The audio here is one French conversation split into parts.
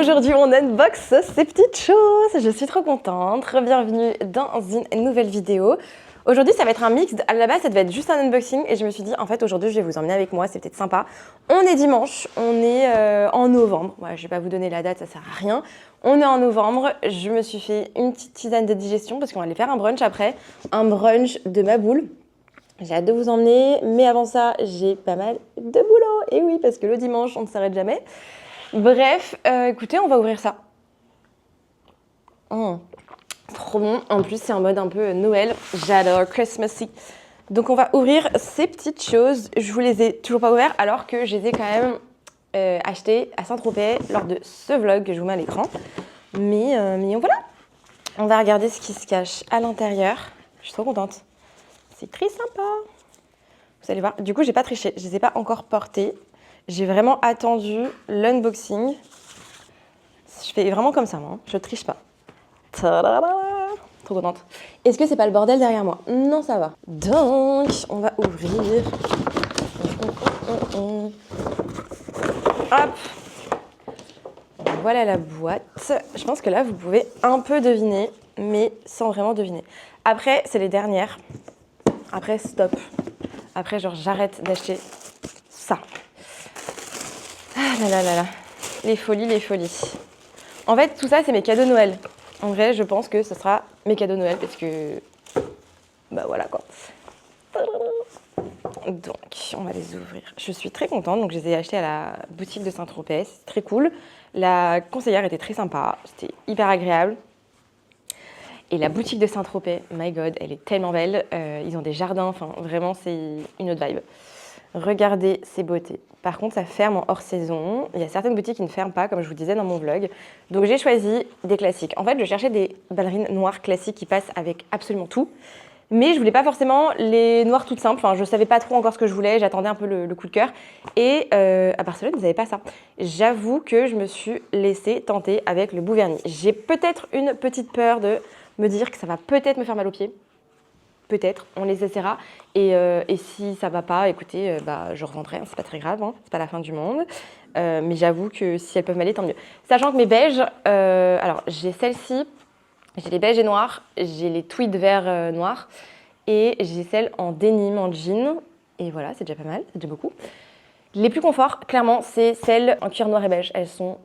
Aujourd'hui, on unbox ces petites choses. Je suis trop contente. Bienvenue dans une nouvelle vidéo. Aujourd'hui, ça va être un mix. À la base, ça devait être juste un unboxing et je me suis dit, en fait, aujourd'hui, je vais vous emmener avec moi. C'est peut-être sympa. On est dimanche. On est en novembre. Ouais, je vais pas vous donner la date, ça sert à rien. On est en novembre. Je me suis fait une petite tisane de digestion parce qu'on va aller faire un brunch après. Un brunch de ma boule. J'ai hâte de vous emmener. Mais avant ça, j'ai pas mal de boulot. Et oui, parce que le dimanche, on ne s'arrête jamais. Bref, écoutez, on va ouvrir ça. Trop bon. En plus, c'est en mode un peu Noël. J'adore Christmassy. Donc, on va ouvrir ces petites choses. Je vous les ai toujours pas ouvertes alors que je les ai quand même achetées à Saint-Tropez lors de ce vlog que je vous mets à l'écran. Mais voilà. On va regarder ce qui se cache à l'intérieur. Je suis trop contente. C'est très sympa. Vous allez voir. Du coup, j'ai pas triché. Je les ai pas encore portées. J'ai vraiment attendu l'unboxing. Je fais vraiment comme ça, moi. Hein. Je triche pas. Tadada. Trop contente. Est-ce que c'est pas le bordel derrière moi? Non, ça va. Donc, on va ouvrir. Hop. Voilà la boîte. Je pense que là, vous pouvez un peu deviner, mais sans vraiment deviner. Après, c'est les dernières. Après, stop. Après, genre, j'arrête d'acheter ça. Ah là là là là. Les folies, les folies. En fait, tout ça, c'est mes cadeaux de Noël. En vrai, je pense que ce sera mes cadeaux de Noël parce que... Bah voilà quoi. Donc, on va les ouvrir. Je suis très contente. Donc, je les ai achetés à la boutique de Saint-Tropez. C'est très cool. La conseillère était très sympa. C'était hyper agréable. Et la boutique de Saint-Tropez, my God, elle est tellement belle. Ils ont des jardins. Enfin, vraiment, c'est une autre vibe. Regardez ces beautés. Par contre, ça ferme en hors saison. Il y a certaines boutiques qui ne ferment pas, comme je vous disais dans mon vlog. Donc, j'ai choisi des classiques. En fait, je cherchais des ballerines noires classiques qui passent avec absolument tout. Mais je voulais pas forcément les noires toutes simples. Enfin, je savais pas trop encore ce que je voulais. J'attendais un peu le coup de cœur. Et à Barcelone, ils n'avaient pas ça. J'avoue que je me suis laissée tenter avec le Bouvernis. J'ai peut-être une petite peur de me dire que ça va peut-être me faire mal aux pieds. Peut-être, on les essaiera. Et si ça va pas, écoutez, je revendrai, hein, c'est pas très grave, hein, c'est pas la fin du monde. Mais j'avoue que si elles peuvent m'aller, tant mieux. Sachant que mes beiges, alors j'ai celle-ci, j'ai les beiges et noirs, j'ai les tweeds verts noirs, et j'ai celle en denim, en jean. Et voilà, c'est déjà pas mal, c'est déjà beaucoup. Les plus confort, clairement, c'est celles en cuir noir et beige. Elles sont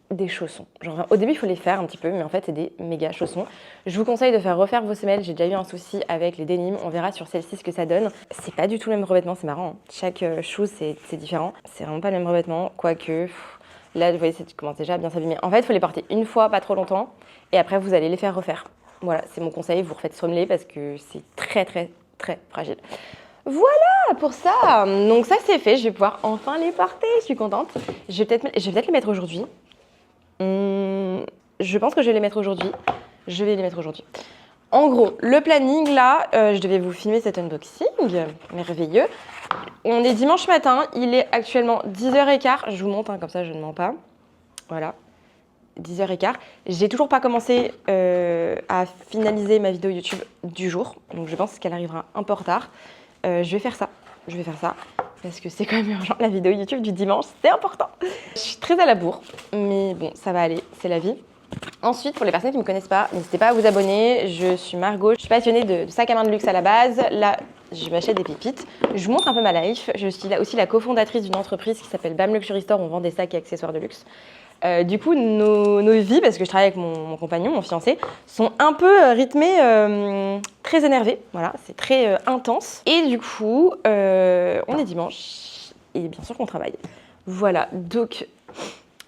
des chaussons. Genre, au début, il faut les faire un petit peu, mais en fait, c'est des méga chaussons. Je vous conseille de faire refaire vos semelles. J'ai déjà eu un souci avec les dénimes. On verra sur celle-ci ce que ça donne. C'est pas du tout le même revêtement, c'est marrant. Hein. Chaque shoe, c'est différent. C'est vraiment pas le même revêtement, quoique... Là, vous voyez, ça commence déjà à bien s'abîmer. En fait, il faut les porter une fois, pas trop longtemps, et après, vous allez les faire refaire. Voilà, c'est mon conseil. Vous refaites sommeler parce que c'est très, très, très fragile. Voilà pour ça. Donc ça, c'est fait. Je vais pouvoir enfin les porter. Je suis contente. Je vais peut-être les mettre aujourd'hui. Je pense que je vais les mettre aujourd'hui. En gros, le planning, là, je devais vous filmer cet unboxing merveilleux. On est dimanche matin, il est actuellement 10h15. Je vous montre, hein, comme ça je ne mens pas. Voilà, 10h15. J'ai toujours pas commencé à finaliser ma vidéo YouTube du jour. Donc je pense qu'elle arrivera un peu en retard. Je vais faire ça. Parce que c'est quand même urgent, la vidéo YouTube du dimanche, c'est important. Je suis très à la bourre, mais bon, ça va aller, c'est la vie. Ensuite, pour les personnes qui ne me connaissent pas, n'hésitez pas à vous abonner. Je suis Margot, je suis passionnée de sacs à main de luxe à la base. Là, je m'achète des pépites. Je vous montre un peu ma life. Je suis aussi la cofondatrice d'une entreprise qui s'appelle BAM Luxury Store. On vend des sacs et accessoires de luxe. Du coup, nos vies, parce que je travaille avec mon compagnon, mon fiancé, sont un peu rythmées, très énervées. Voilà, c'est très intense. Et du coup, on est dimanche et bien sûr qu'on travaille. Voilà, donc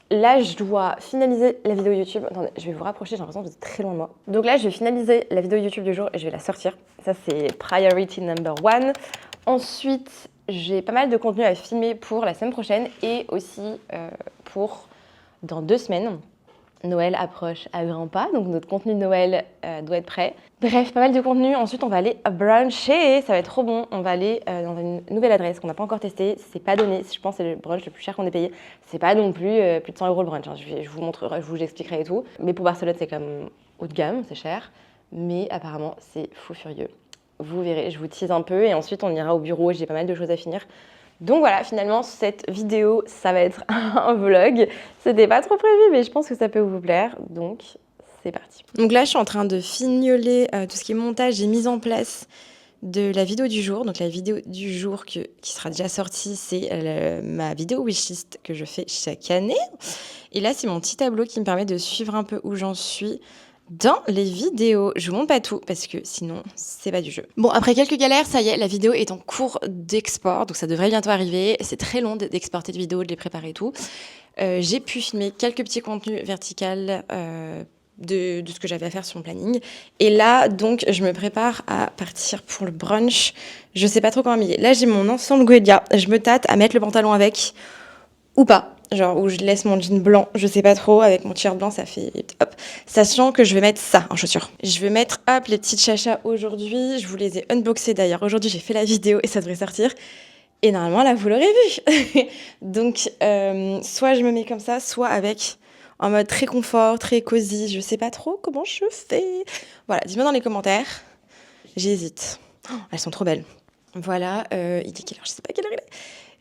là, je dois finaliser la vidéo YouTube. Attendez, je vais vous rapprocher, j'ai l'impression que vous êtes très loin de moi. Donc là, je vais finaliser la vidéo YouTube du jour et je vais la sortir. Ça, c'est priority number one. Ensuite, j'ai pas mal de contenu à filmer pour la semaine prochaine et aussi pour... dans 2 semaines. Noël approche à grands pas, donc notre contenu de Noël doit être prêt. Bref, pas mal de contenu. Ensuite, on va aller bruncher, ça va être trop bon. On va aller dans une nouvelle adresse qu'on n'a pas encore testée. C'est pas donné, je pense que c'est le brunch le plus cher qu'on ait payé. C'est pas non plus plus de 100 € le brunch. Hein. Je vous montrerai, je vous expliquerai et tout. Mais pour Barcelone, c'est comme haut de gamme, c'est cher. Mais apparemment, c'est fou furieux. Vous verrez, je vous tease un peu et ensuite on ira au bureau. J'ai pas mal de choses à finir. Donc voilà, finalement, cette vidéo, ça va être un vlog. C'était pas trop prévu, mais je pense que ça peut vous plaire. Donc, c'est parti. Donc là, je suis en train de fignoler tout ce qui est montage et mise en place de la vidéo du jour. Donc la vidéo du jour qui sera déjà sortie, c'est ma vidéo wishlist que je fais chaque année. Et là, c'est mon petit tableau qui me permet de suivre un peu où j'en suis dans les vidéos. Je vous montre pas tout parce que sinon, c'est pas du jeu. Bon, après quelques galères, ça y est, la vidéo est en cours d'export. Donc ça devrait bientôt arriver. C'est très long d'exporter des vidéos, de les préparer et tout. J'ai pu filmer quelques petits contenus verticaux de ce que j'avais à faire sur mon planning. Et là, donc, je me prépare à partir pour le brunch. Je sais pas trop comment m'habiller. Là, j'ai mon ensemble Guedia. Je me tâte à mettre le pantalon avec ou pas. Genre, où je laisse mon jean blanc, je sais pas trop. Avec mon t-shirt blanc, ça fait hop. Sachant que je vais mettre ça en chaussures. Je vais mettre, hop, les petites chachas aujourd'hui. Je vous les ai unboxées d'ailleurs. Aujourd'hui, j'ai fait la vidéo et ça devrait sortir. Et normalement, là, vous l'aurez vu. Donc, soit je me mets comme ça, soit avec en mode très confort, très cosy. Je sais pas trop comment je fais. Voilà, dis-moi dans les commentaires. J'hésite. Oh, elles sont trop belles. Voilà, il est quelle heure? Je sais pas quelle heure il est.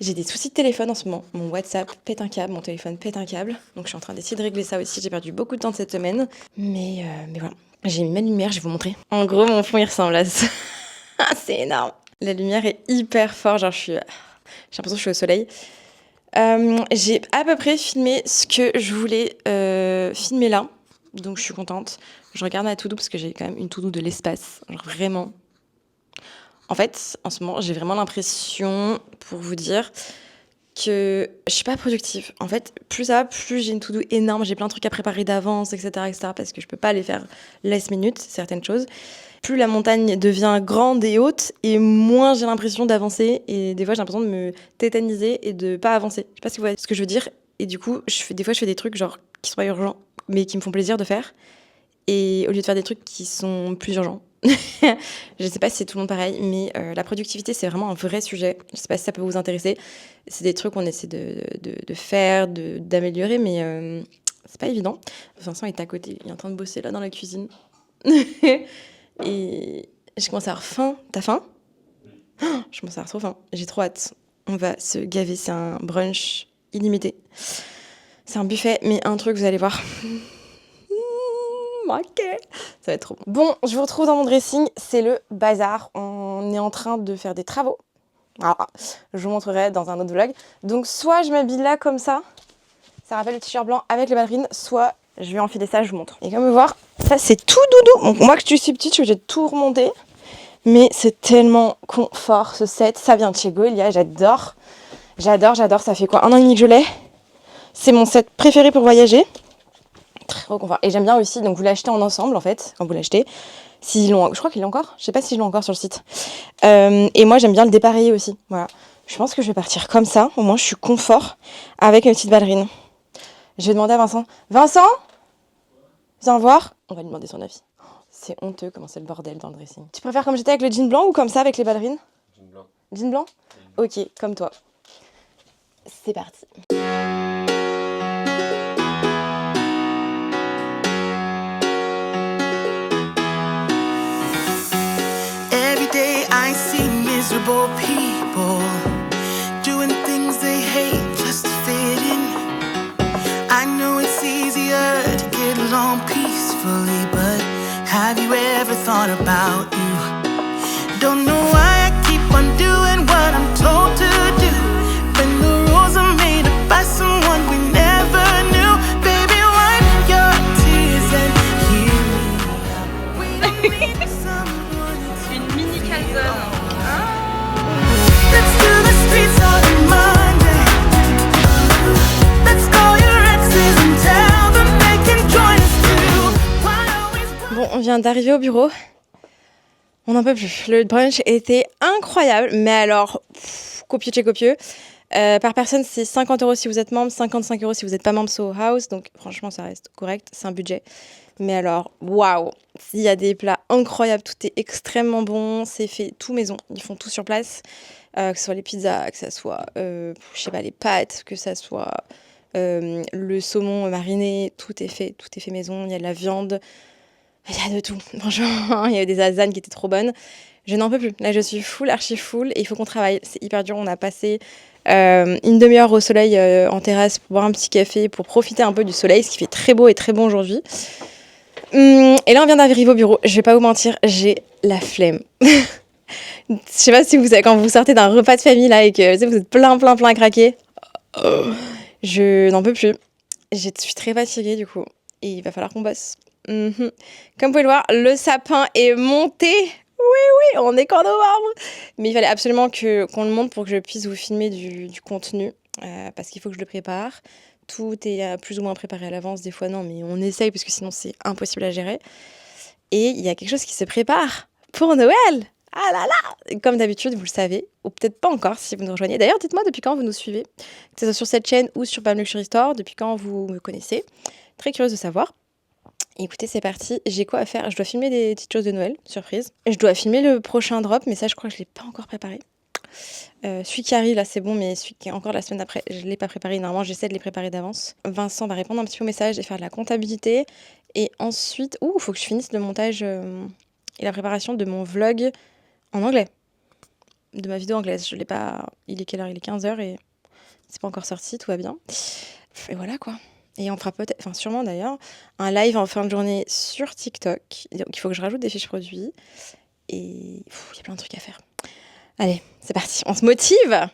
J'ai des soucis de téléphone en ce moment. Mon WhatsApp pète un câble, mon téléphone pète un câble. Donc je suis en train d'essayer de régler ça aussi. J'ai perdu beaucoup de temps cette semaine. Mais voilà. J'ai mis ma lumière, je vais vous montrer. En gros, mon fond, il ressemble à ça. C'est énorme. La lumière est hyper forte. Genre, j'ai l'impression que je suis au soleil. J'ai à peu près filmé ce que je voulais filmer là. Donc je suis contente. Je regarde ma to-do parce que j'ai quand même une to-do de l'espace. Genre vraiment. En fait, en ce moment, j'ai vraiment l'impression, pour vous dire, que je suis pas productive. En fait, plus ça va, plus j'ai une to-do énorme. J'ai plein de trucs à préparer d'avance, etc., parce que je peux pas les faire last minute, certaines choses. Plus la montagne devient grande et haute, et moins j'ai l'impression d'avancer. Et des fois, j'ai l'impression de me tétaniser et de pas avancer. Je sais pas si vous voyez ce que je veux dire. Et du coup, des fois, je fais des trucs genre qui sont pas urgents, mais qui me font plaisir de faire. Et au lieu de faire des trucs qui sont plus urgents. Je sais pas si c'est tout le monde pareil, mais la productivité, c'est vraiment un vrai sujet. Je sais pas si ça peut vous intéresser. C'est des trucs qu'on essaie de faire, d'améliorer, mais c'est pas évident. Vincent est à côté, il est en train de bosser là dans la cuisine. Et je commence à avoir faim. T'as faim? Je commence à avoir trop faim. J'ai trop hâte. On va se gaver. C'est un brunch illimité. C'est un buffet, mais un truc, vous allez voir. Ok. Ça va être trop bon. Bon, je vous retrouve dans mon dressing. C'est le bazar. On est en train de faire des travaux. Alors, je vous montrerai dans un autre vlog. Donc, soit je m'habille là comme ça rappelle le t-shirt blanc avec les ballerines, soit je vais enfiler ça, je vous montre. Et comme vous voir, ça c'est tout doudou. Donc, moi que je suis petite, je suis obligée de tout remonter. Mais c'est tellement confort ce set. Ça vient de chez Goelia, j'adore. J'adore. Ça fait quoi, 1 an et demi que je l'ai. C'est mon set préféré pour voyager. Très confort. Et j'aime bien aussi, donc vous l'achetez en ensemble en fait, quand vous l'achetez. Je crois qu'il est encore. Je sais pas si je l'ai encore sur le site. Et moi j'aime bien le dépareiller aussi. Voilà. Je pense que je vais partir comme ça. Au moins je suis confort avec mes petites ballerines. Je vais demander à Vincent. Vincent, viens voir. On va lui demander son avis. C'est honteux comment c'est le bordel dans le dressing. Tu préfères comme j'étais avec le jean blanc ou comme ça avec les ballerines? Jean blanc. Jean blanc? Ok, comme toi. C'est parti. Every day I see miserable people doing things they hate just to fit in. I know it's easier to get along peacefully, but have you ever thought about you? Don't know why I keep on doing what I'm told to do, when the rules are made up by someone we never knew. Baby, wipe your tears and hear me out. We don't need someone. Une mini calzone. Let's do the streets on Monday. Let's call your exes and tell them they can join us too. Bon, on vient d'arriver au bureau. On n'en peut plus. Le brunch était incroyable, mais alors, copieux de chez copieux. Par personne, c'est 50 € si vous êtes membre, 55 € si vous n'êtes pas membre Soho House. Donc, franchement, ça reste correct. C'est un budget. Mais alors, waouh! Il y a des plats incroyables. Tout est extrêmement bon. C'est fait tout maison. Ils font tout sur place. Que ce soit les pizzas, que ce soit, je sais pas, les pâtes, que ce soit le saumon mariné. Tout est fait maison. Il y a de la viande. Il y a de tout. Franchement, il y avait des lasagnes qui étaient trop bonnes. Je n'en peux plus. Là, je suis full, archi full et il faut qu'on travaille. C'est hyper dur. On a passé une demi-heure au soleil en terrasse pour boire un petit café, pour profiter un peu du soleil, ce qui fait très beau et très bon aujourd'hui. Et là, on vient d'arriver au bureau. Je vais pas vous mentir, j'ai la flemme. Je sais pas si vous savez, quand vous sortez d'un repas de famille là et que vous êtes plein à craquer. Je n'en peux plus. Je suis très fatiguée du coup. Et il va falloir qu'on bosse. Comme vous pouvez le voir, le sapin est monté. Oui, on est qu'en novembre. Mais il fallait absolument qu'on le monte pour que je puisse vous filmer du contenu. Parce qu'il faut que je le prépare. Tout est plus ou moins préparé à l'avance. Des fois non, mais on essaye parce que sinon c'est impossible à gérer. Et il y a quelque chose qui se prépare pour Noël. Ah là là! Comme d'habitude, vous le savez, ou peut-être pas encore si vous nous rejoignez. D'ailleurs, dites-moi depuis quand vous nous suivez, que ce soit sur cette chaîne ou sur Bam Luxury Store, depuis quand vous me connaissez. Très curieuse de savoir. Écoutez, c'est parti. J'ai quoi à faire? Je dois filmer des petites choses de Noël, surprise. Je dois filmer le prochain drop, mais ça, je crois que je ne l'ai pas encore préparé. Celui qui arrive, là, c'est bon, mais celui qui est encore la semaine d'après, je ne l'ai pas préparé. Normalement, j'essaie de les préparer d'avance. Vincent va répondre un petit peu au message et faire de la comptabilité. Et ensuite, il faut que je finisse le montage et la préparation de mon vlog en anglais. De ma vidéo anglaise. Je l'ai pas... Il est quelle heure? Il est 15h et c'est pas encore sorti, tout va bien. Et voilà, quoi. Et on fera peut-être, enfin sûrement d'ailleurs, un live en fin de journée sur TikTok. Donc il faut que je rajoute des fiches produits. Et il y a plein de trucs à faire. Allez, c'est parti, on se motive!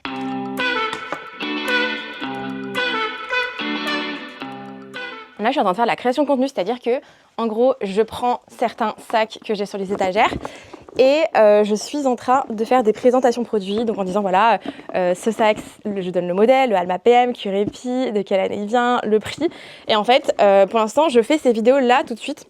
Là, je suis en train de faire la création de contenu, c'est-à-dire que, en gros, je prends certains sacs que j'ai sur les étagères et je suis en train de faire des présentations produits, donc en disant voilà, ce sac, je donne le modèle, le Alma PM, Curepi, de quelle année il vient, le prix. Et en fait, pour l'instant, je fais ces vidéos-là tout de suite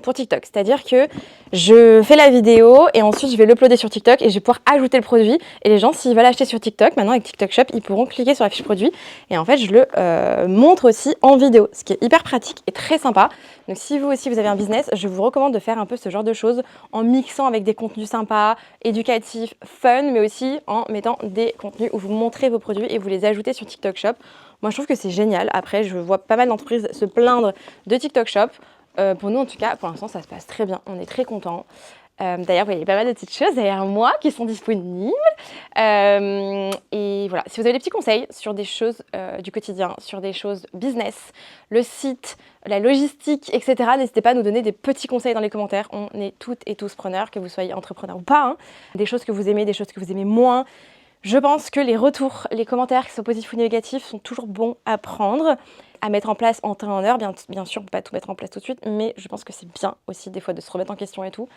pour TikTok. C'est-à-dire que je fais la vidéo et ensuite je vais l'uploader sur TikTok et je vais pouvoir ajouter le produit. Et les gens, s'ils veulent acheter sur TikTok, maintenant avec TikTok Shop, ils pourront cliquer sur la fiche produit. Et en fait, je le montre aussi en vidéo, ce qui est hyper pratique et très sympa. Donc si vous aussi, vous avez un business, je vous recommande de faire un peu ce genre de choses en mixant avec des contenus sympas, éducatifs, fun, mais aussi en mettant des contenus où vous montrez vos produits et vous les ajoutez sur TikTok Shop. Moi, je trouve que c'est génial. Après, je vois pas mal d'entreprises se plaindre de TikTok Shop. Pour nous, en tout cas, pour l'instant, ça se passe très bien. On est très contents. D'ailleurs, vous voyez pas mal de petites choses derrière moi qui sont disponibles. Et voilà, si vous avez des petits conseils sur des choses du quotidien, sur des choses business, le site, la logistique, etc., n'hésitez pas à nous donner des petits conseils dans les commentaires. On est toutes et tous preneurs, que vous soyez entrepreneur ou pas. Hein. Des choses que vous aimez, des choses que vous aimez moins. Je pense que les retours, les commentaires, qui soient positifs ou négatifs, sont toujours bons à prendre, à mettre en place en temps et en heure. Bien sûr, on ne peut pas tout mettre en place tout de suite, mais je pense que c'est bien aussi des fois de se remettre en question et tout.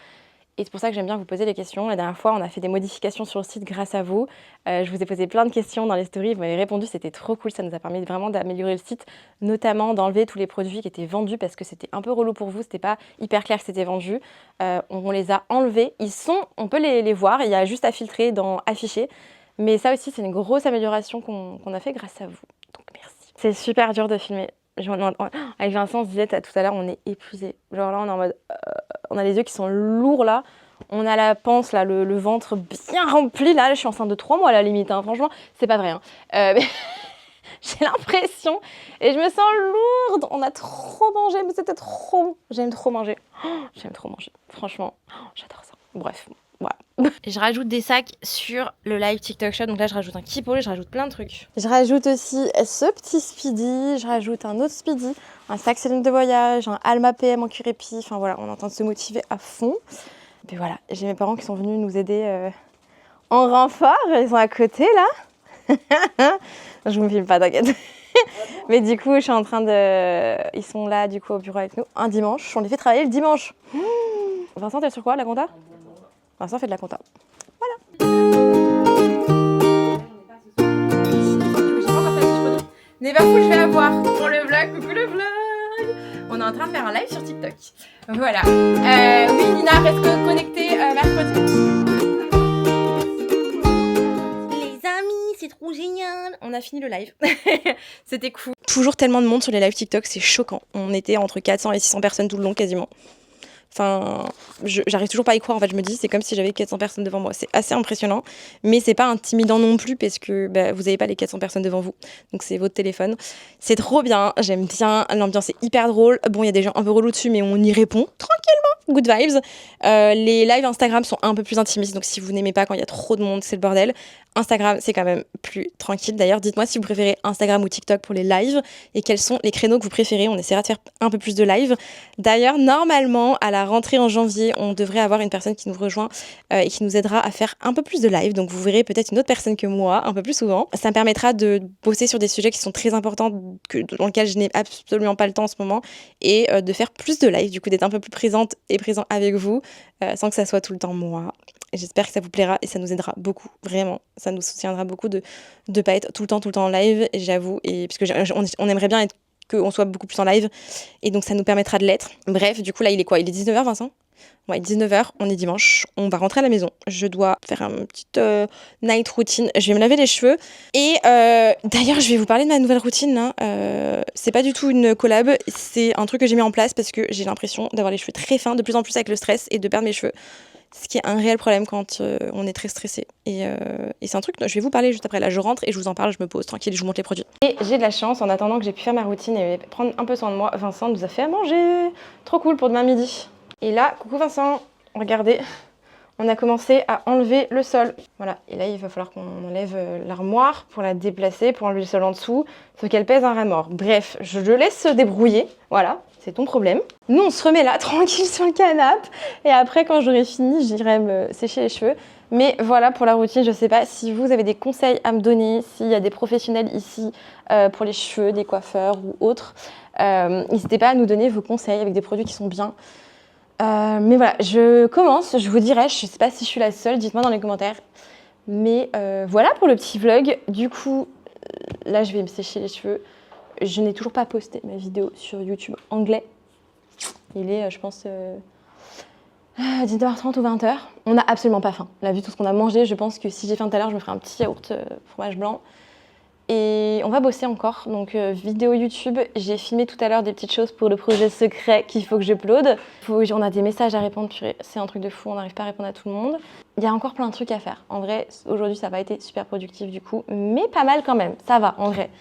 Et c'est pour ça que j'aime bien vous poser les questions. La dernière fois, on a fait des modifications sur le site grâce à vous. Je vous ai posé plein de questions dans les stories, vous m'avez répondu, c'était trop cool. Ça nous a permis vraiment d'améliorer le site, notamment d'enlever tous les produits qui étaient vendus parce que c'était un peu relou pour vous, c'était pas hyper clair que c'était vendu. On les a enlevés. On peut les voir, il y a juste à filtrer dans afficher. Mais ça aussi, c'est une grosse amélioration qu'on a fait grâce à vous. Donc merci. C'est super dur de filmer. Avec Vincent, on se disait tout à l'heure, on est épuisé. Genre là, on est en mode... on a les yeux qui sont lourds là. On a la panse, là, le ventre bien rempli. Là, je suis enceinte de 3 mois à la limite. Hein. Franchement, c'est pas vrai. Hein. Mais j'ai l'impression. Et je me sens lourde. On a trop mangé, mais c'était trop bon. J'aime trop manger. J'aime trop manger. Franchement, j'adore ça. Bref. Voilà. Je rajoute des sacs sur le live TikTok Shop. Donc là, je rajoute un Kippo, je rajoute plein de trucs. Je rajoute aussi ce petit Speedy. Je rajoute un autre Speedy, un sac Céline de voyage, un Alma PM en Curepi. Enfin voilà, on est en train de se motiver à fond. Et puis voilà, j'ai mes parents qui sont venus nous aider en renfort. Ils sont à côté là. Je vous filme pas, t'inquiète. Mais du coup, je suis en train de... Ils sont là du coup au bureau avec nous un dimanche. On les fait travailler le dimanche. Vincent, t'es sur quoi, la compta? Vincent fait de la compta. Voilà. N'est pas fou, je vais avoir pour le vlog. Coucou le vlog. On est en train de faire un live sur TikTok. Voilà. Oui, Nina, reste connectée mercredi. Les amis, c'est trop génial. On a fini le live. C'était cool. Toujours tellement de monde sur les lives TikTok, c'est choquant. On était entre 400 et 600 personnes tout le long quasiment. Enfin, j'arrive toujours pas à y croire. En fait, je me dis, c'est comme si j'avais 400 personnes devant moi. C'est assez impressionnant, mais c'est pas intimidant non plus parce que vous n'avez pas les 400 personnes devant vous. Donc, c'est votre téléphone. C'est trop bien. J'aime bien. L'ambiance est hyper drôle. Bon, il y a des gens un peu relous dessus, mais on y répond tranquillement. Good vibes. Les lives Instagram sont un peu plus intimistes. Donc, si vous n'aimez pas quand il y a trop de monde, c'est le bordel. Instagram, c'est quand même plus tranquille. D'ailleurs, dites-moi si vous préférez Instagram ou TikTok pour les lives et quels sont les créneaux que vous préférez. On essaiera de faire un peu plus de live. D'ailleurs, normalement, à la rentrée en janvier, on devrait avoir une personne qui nous rejoint et qui nous aidera à faire un peu plus de live. Donc, vous verrez peut-être une autre personne que moi un peu plus souvent. Ça me permettra de bosser sur des sujets qui sont très importants, dans lesquels je n'ai absolument pas le temps en ce moment, et de faire plus de live, du coup, d'être un peu plus présente et présent avec vous, sans que ça soit tout le temps moi. J'espère que ça vous plaira et ça nous aidera beaucoup, vraiment. Ça nous soutiendra beaucoup de ne pas être tout le temps en live, j'avoue. Et puisque on aimerait bien qu'on soit beaucoup plus en live. Et donc, ça nous permettra de l'être. Bref, du coup, là, il est quoi? Il est 19h, Vincent? Ouais, 19h, on est dimanche. On va rentrer à la maison. Je dois faire une petite night routine. Je vais me laver les cheveux. Et d'ailleurs, je vais vous parler de ma nouvelle routine. Là. C'est pas du tout une collab. C'est un truc que j'ai mis en place parce que j'ai l'impression d'avoir les cheveux très fins, de plus en plus avec le stress et de perdre mes cheveux. Ce qui est un réel problème quand on est très stressé. Et c'est un truc dont je vais vous parler juste après. Là, je rentre et je vous en parle, je me pose tranquille et je vous montre les produits. Et j'ai de la chance, en attendant que j'ai pu faire ma routine et prendre un peu soin de moi, Vincent nous a fait à manger. Trop cool pour demain midi. Et là, coucou Vincent, regardez, on a commencé à enlever le sol. Voilà, et là, il va falloir qu'on enlève l'armoire pour la déplacer, pour enlever le sol en dessous, sauf qu'elle pèse un rat mort. Bref, je le laisse se débrouiller, voilà. C'est ton problème. Nous, on se remet là, tranquille sur le canapé. Et après, quand j'aurai fini, j'irai me sécher les cheveux. Mais voilà pour la routine. Je ne sais pas si vous avez des conseils à me donner, s'il y a des professionnels ici pour les cheveux, des coiffeurs ou autres. N'hésitez pas à nous donner vos conseils avec des produits qui sont bien. Mais voilà, je commence. Je vous dirai, je ne sais pas si je suis la seule. Dites-moi dans les commentaires. Mais voilà pour le petit vlog. Du coup, là, je vais me sécher les cheveux. Je n'ai toujours pas posté ma vidéo sur YouTube anglais. Il est, je pense, 19h30 ou 20h. On n'a absolument pas faim. Là, vu tout ce qu'on a mangé, je pense que si j'ai faim tout à l'heure, je me ferai un petit yaourt fromage blanc. Et on va bosser encore. Donc, vidéo YouTube. J'ai filmé tout à l'heure des petites choses pour le projet secret qu'il faut que j'upload. On a des messages à répondre. Purée, c'est un truc de fou. On n'arrive pas à répondre à tout le monde. Il y a encore plein de trucs à faire. En vrai, aujourd'hui, ça n'a pas été super productif du coup. Mais pas mal quand même. Ça va, en vrai.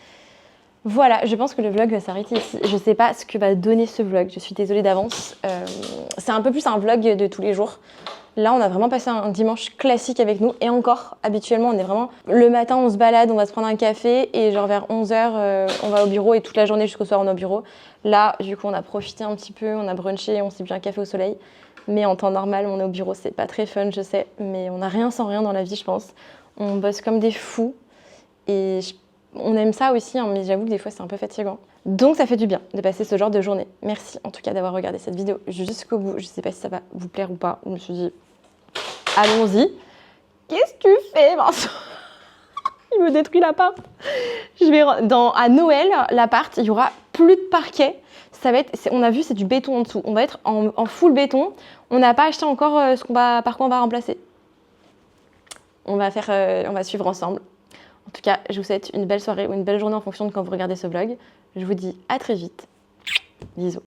Voilà, je pense que le vlog va s'arrêter ici. Je sais pas ce que va donner ce vlog, je suis désolée d'avance. C'est un peu plus un vlog de tous les jours. Là, on a vraiment passé un dimanche classique avec nous. Et encore, habituellement, on est vraiment... Le matin, on se balade, on va se prendre un café. Et genre vers 11h, on va au bureau. Et toute la journée jusqu'au soir, on est au bureau. Là, du coup, on a profité un petit peu, on a brunché, on s'est bu un café au soleil. Mais en temps normal, on est au bureau. C'est pas très fun, je sais. Mais on n'a rien sans rien dans la vie, je pense. On bosse comme des fous. Et on aime ça aussi, hein, mais j'avoue que des fois c'est un peu fatigant. Donc ça fait du bien de passer ce genre de journée. Merci en tout cas d'avoir regardé cette vidéo jusqu'au bout. Je sais pas si ça va vous plaire ou pas. Je me suis dit, allons-y. Qu'est-ce que tu fais, Vincent? Il me détruit l'appart. À Noël, l'appart, il y aura plus de parquet. Ça va être, on a vu, c'est du béton en dessous. On va être en full béton. On n'a pas acheté encore par quoi on va remplacer. On va suivre ensemble. En tout cas, je vous souhaite une belle soirée ou une belle journée en fonction de quand vous regardez ce vlog. Je vous dis à très vite. Bisous.